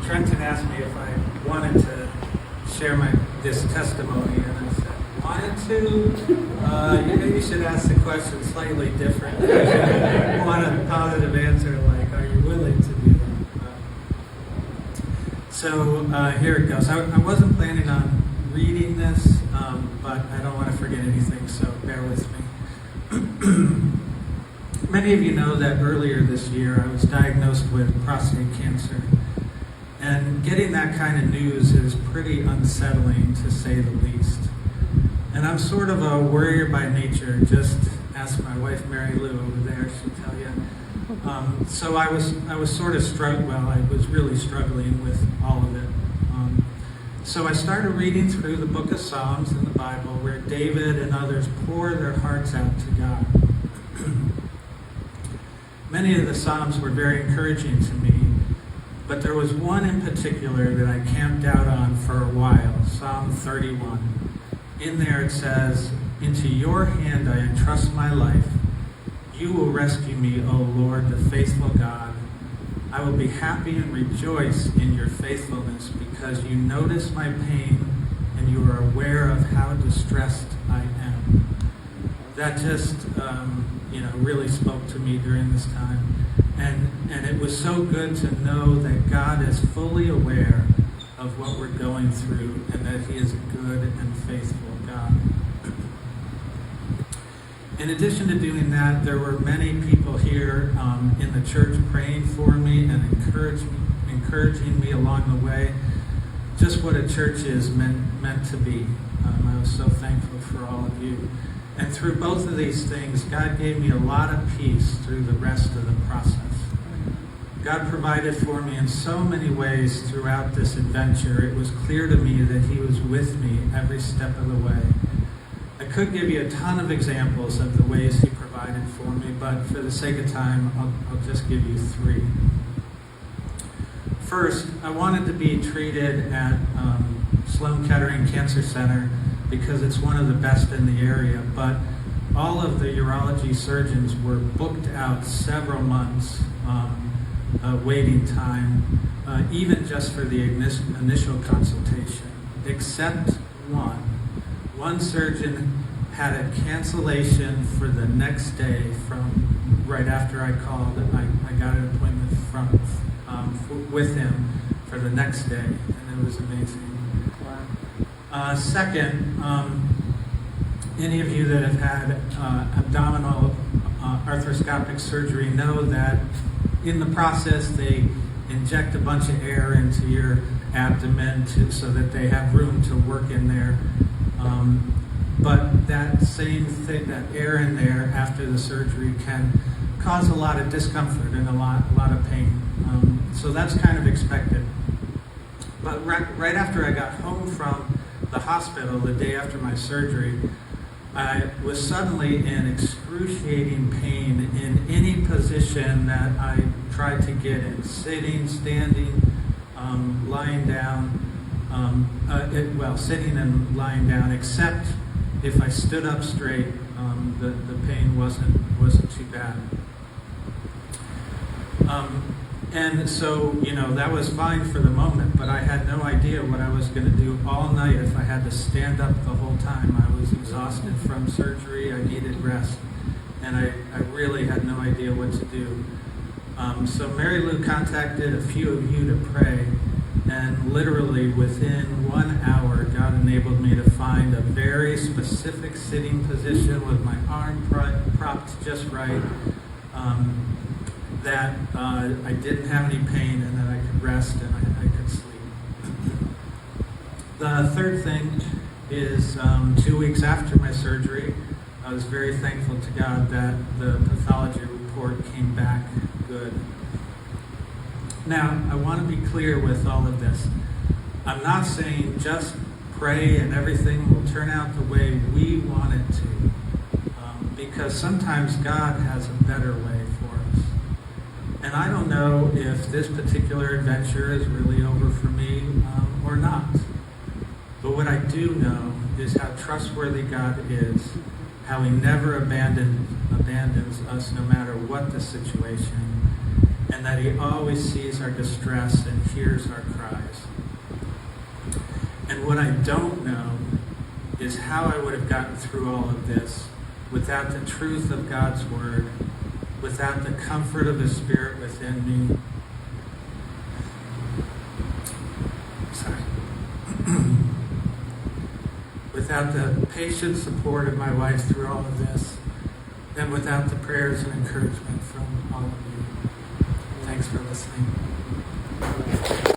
Trenton asked me if I wanted to share this testimony, and I said, wanted to? You should ask the question slightly different. I want a positive answer, like, are you willing to do that? So here it goes. I wasn't planning on reading this, but I don't want to forget anything, so bear with me. Many of you know that earlier this year I was diagnosed with prostate cancer. And getting that kind of news is pretty unsettling, to say the least. And I'm sort of a worrier by nature. Just ask my wife, Mary Lou, over there, she'll tell you. So I was sort of struggling. Well, I was really struggling with all of it. So I started reading through the book of Psalms in the Bible, where David and others pour their hearts out to God. Many of the Psalms were very encouraging to me, but there was one in particular that I camped out on for a while, Psalm 31. In there it says, "Into your hand I entrust my life. You will rescue me, O Lord, the faithful God. I will be happy and rejoice in your faithfulness, because you notice my pain and you are aware of how distressed I am." That just, really spoke to me during this time. And it was so good to know that God is fully aware of what we're going through and that he is a good and faithful God. In addition to doing that, there were many people here in the church praying for me and encouraging me along the way. Just what a church is meant to be. I was so thankful for all of you. And through both of these things, God gave me a lot of peace through the rest of the process. God provided for me in so many ways throughout this adventure. It was clear to me that he was with me every step of the way. I could give you a ton of examples of the ways he provided for me, but for the sake of time, I'll just give you three. First, I wanted to be treated at Sloan Kettering Cancer Center because it's one of the best in the area, but all of the urology surgeons were booked out several months waiting time, even just for the initial consultation, except one. One surgeon had a cancellation for the next day from right after I called. I got an appointment with him for the next day, and it was amazing. Second, any of you that have had abdominal arthroscopic surgery know that in the process they inject a bunch of air into your abdomen so that they have room to work in there. But that same thing, that air in there after the surgery, can cause a lot of discomfort and a lot of pain. So that's kind of expected. But right after I got home from the hospital, the day after my surgery, I was suddenly in excruciating pain in any position that I tried to get in. Sitting, standing, lying down, sitting and lying down, except if I stood up straight, the pain wasn't too bad. And so, that was fine for the moment, but I had no idea what I was going to do all night if I had to stand up the whole time. I was exhausted from surgery. I needed rest, and I really had no idea what to do. So Mary Lou contacted a few of you to pray, and literally within 1 hour, God enabled me to find a very specific sitting position with my arm propped just right, that I didn't have any pain and that I could rest and I could sleep. The third thing is 2 weeks after my surgery, I was very thankful to God that the pathology report came back good. Now, I want to be clear with all of this. I'm not saying just pray and everything will turn out the way we want it to, because sometimes God has a better way for us. And I don't know if this particular adventure is really over for me or not. But what I do know is how trustworthy God is, how he never abandons us no matter what the situation. and that he always sees our distress and hears our cries. And what I don't know is how I would have gotten through all of this without the truth of God's Word, without the comfort of the Spirit within me. Sorry. Without the patient support of my wife through all of this, and without the prayers and encouragement from all of you. Thanks for listening.